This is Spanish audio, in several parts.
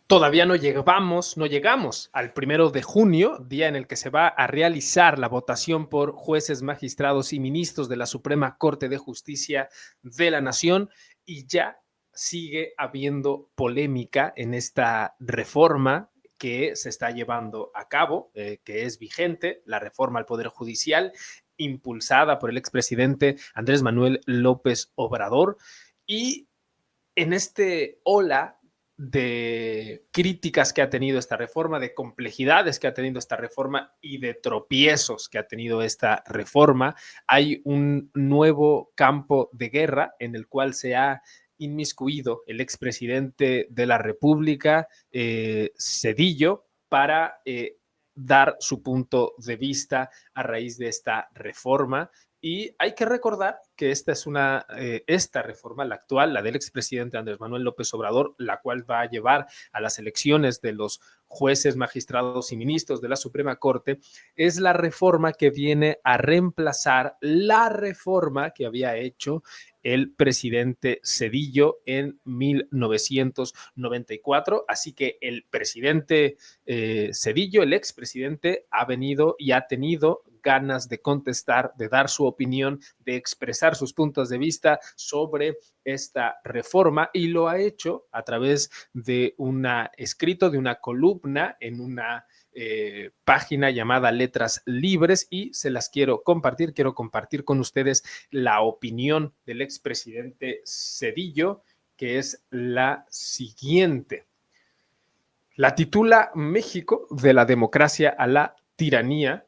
Todavía no llegamos al 1 de junio, día en el que se va a realizar la votación por jueces, magistrados y ministros de la Suprema Corte de Justicia de la Nación, y ya sigue habiendo polémica en esta reforma que se está llevando a cabo, que es vigente, la reforma al Poder Judicial, impulsada por el expresidente Andrés Manuel López Obrador. Y en este ola de críticas que ha tenido esta reforma, de complejidades que ha tenido esta reforma y de tropiezos que ha tenido esta reforma, hay un nuevo campo de guerra en el cual se ha inmiscuido el expresidente de la República, Zedillo, para dar su punto de vista a raíz de esta reforma. Y hay que recordar que esta reforma, la actual, la del expresidente Andrés Manuel López Obrador, la cual va a llevar a las elecciones de los jueces, magistrados y ministros de la Suprema Corte, es la reforma que viene a reemplazar la reforma que había hecho el presidente Zedillo en 1994. Así que el presidente Zedillo, el expresidente, ha venido y ha tenido ganas de contestar, de dar su opinión, de expresar sus puntos de vista sobre esta reforma, y lo ha hecho a través de un escrito, de una columna en una página llamada Letras Libres, y se las quiero compartir con ustedes la opinión del expresidente Zedillo, que es la siguiente. La titula México de la democracia a la tiranía.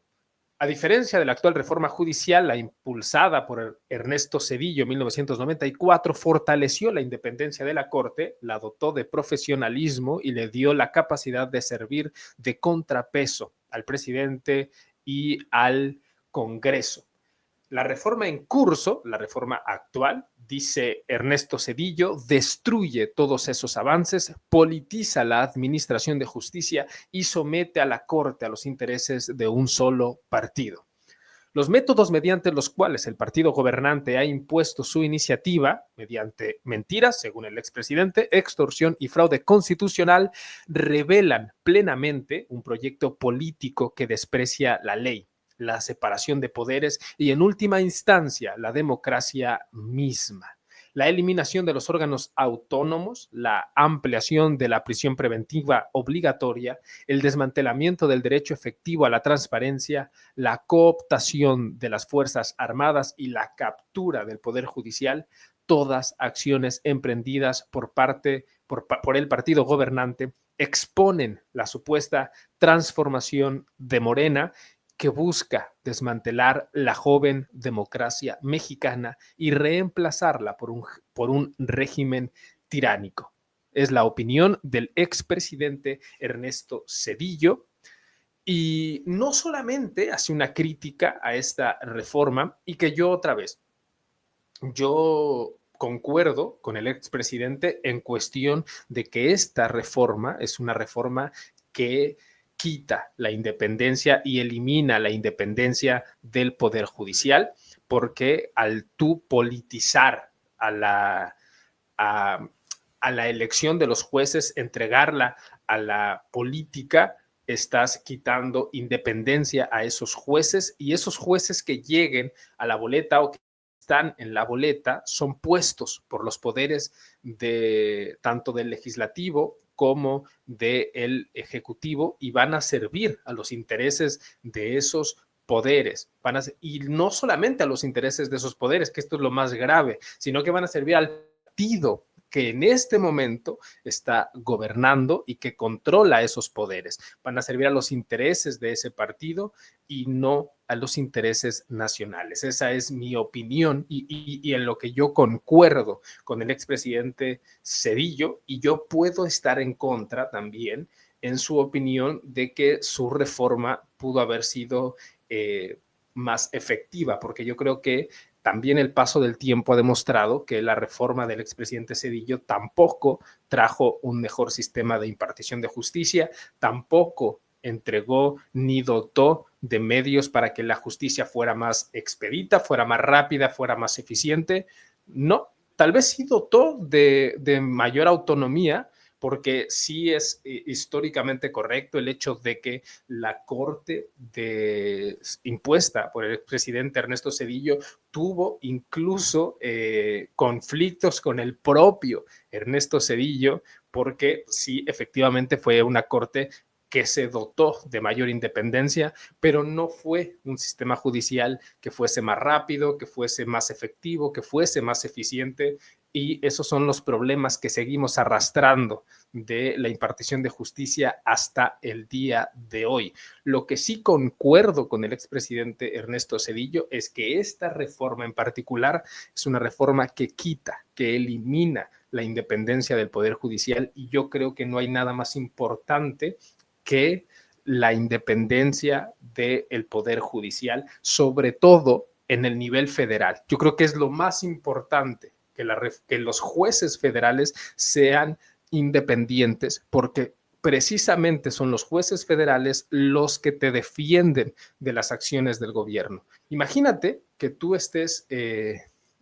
A diferencia de la actual reforma judicial, la impulsada por Ernesto Zedillo en 1994 fortaleció la independencia de la Corte, la dotó de profesionalismo y le dio la capacidad de servir de contrapeso al presidente y al Congreso. La reforma en curso, la reforma actual, dice Ernesto Zedillo, destruye todos esos avances, politiza la administración de justicia y somete a la Corte a los intereses de un solo partido. Los métodos mediante los cuales el partido gobernante ha impuesto su iniciativa, mediante mentiras, según el expresidente, extorsión y fraude constitucional, revelan plenamente un proyecto político que desprecia la ley, la separación de poderes y, en última instancia, la democracia misma. La eliminación de los órganos autónomos, la ampliación de la prisión preventiva obligatoria, el desmantelamiento del derecho efectivo a la transparencia, la cooptación de las Fuerzas Armadas y la captura del Poder Judicial, todas acciones emprendidas por el partido gobernante, exponen la supuesta transformación de Morena, que busca desmantelar la joven democracia mexicana y reemplazarla por un régimen tiránico. Es la opinión del expresidente Ernesto Zedillo, y no solamente hace una crítica a esta reforma, y que yo concuerdo con el expresidente en cuestión de que esta reforma es una reforma que quita la independencia y elimina la independencia del Poder Judicial, porque al tú politizar a, a la elección de los jueces, entregarla a la política, estás quitando independencia a esos jueces, y esos jueces que lleguen a la boleta o que están en la boleta son puestos por los poderes tanto del legislativo como del ejecutivo, y van a servir a los intereses de esos poderes, y no solamente a los intereses de esos poderes, que esto es lo más grave, sino que van a servir al partido que en este momento está gobernando y que controla esos poderes. Van a servir a los intereses de ese partido y no a los intereses nacionales. Esa es mi opinión, y en lo que yo concuerdo con el expresidente Zedillo, y yo puedo estar en contra también en su opinión de que su reforma pudo haber sido más efectiva, porque yo creo que también el paso del tiempo ha demostrado que la reforma del expresidente Zedillo tampoco trajo un mejor sistema de impartición de justicia, tampoco entregó ni dotó de medios para que la justicia fuera más expedita, fuera más rápida, fuera más eficiente. No, tal vez sí dotó de mayor autonomía, porque sí es históricamente correcto el hecho de que la corte impuesta por el presidente Ernesto Zedillo tuvo incluso conflictos con el propio Ernesto Zedillo, porque sí, efectivamente fue una corte que se dotó de mayor independencia, pero no fue un sistema judicial que fuese más rápido, que fuese más efectivo, que fuese más eficiente, y esos son los problemas que seguimos arrastrando de la impartición de justicia hasta el día de hoy. Lo que sí concuerdo con el expresidente Ernesto Zedillo es que esta reforma en particular es una reforma que quita, que elimina la independencia del Poder Judicial, y yo creo que no hay nada más importante que la independencia del Poder Judicial, sobre todo en el nivel federal. Yo creo que es lo más importante que los jueces federales sean independientes, porque precisamente son los jueces federales los que te defienden de las acciones del gobierno. Imagínate que tú estés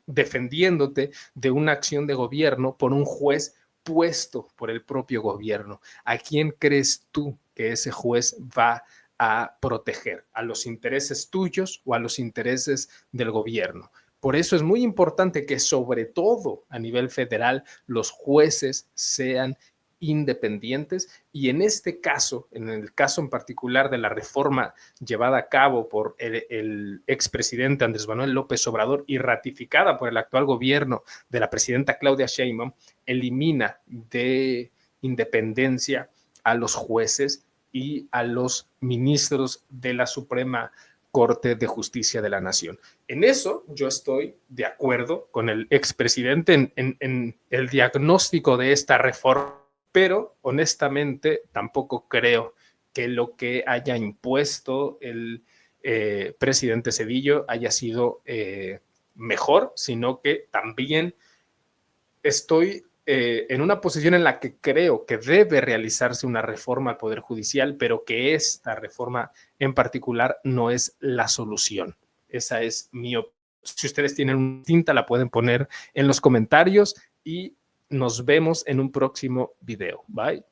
defendiéndote de una acción de gobierno por un juez puesto por el propio gobierno. ¿A quién crees tú que ese juez va a proteger? ¿A los intereses tuyos o a los intereses del gobierno? Por eso es muy importante que, sobre todo a nivel federal, los jueces sean independientes, y en este caso, en el caso en particular de la reforma llevada a cabo por el expresidente Andrés Manuel López Obrador y ratificada por el actual gobierno de la presidenta Claudia Sheinbaum, elimina de independencia a los jueces y a los ministros de la Suprema Corte de Justicia de la Nación. En eso yo estoy de acuerdo con el expresidente en el diagnóstico de esta reforma, pero honestamente tampoco creo que lo que haya impuesto el presidente Zedillo haya sido mejor, sino que también estoy en una posición en la que creo que debe realizarse una reforma al Poder Judicial, pero que esta reforma en particular no es la solución. Esa es mi opinión. Si ustedes tienen una tinta, la pueden poner en los comentarios y nos vemos en un próximo video. Bye.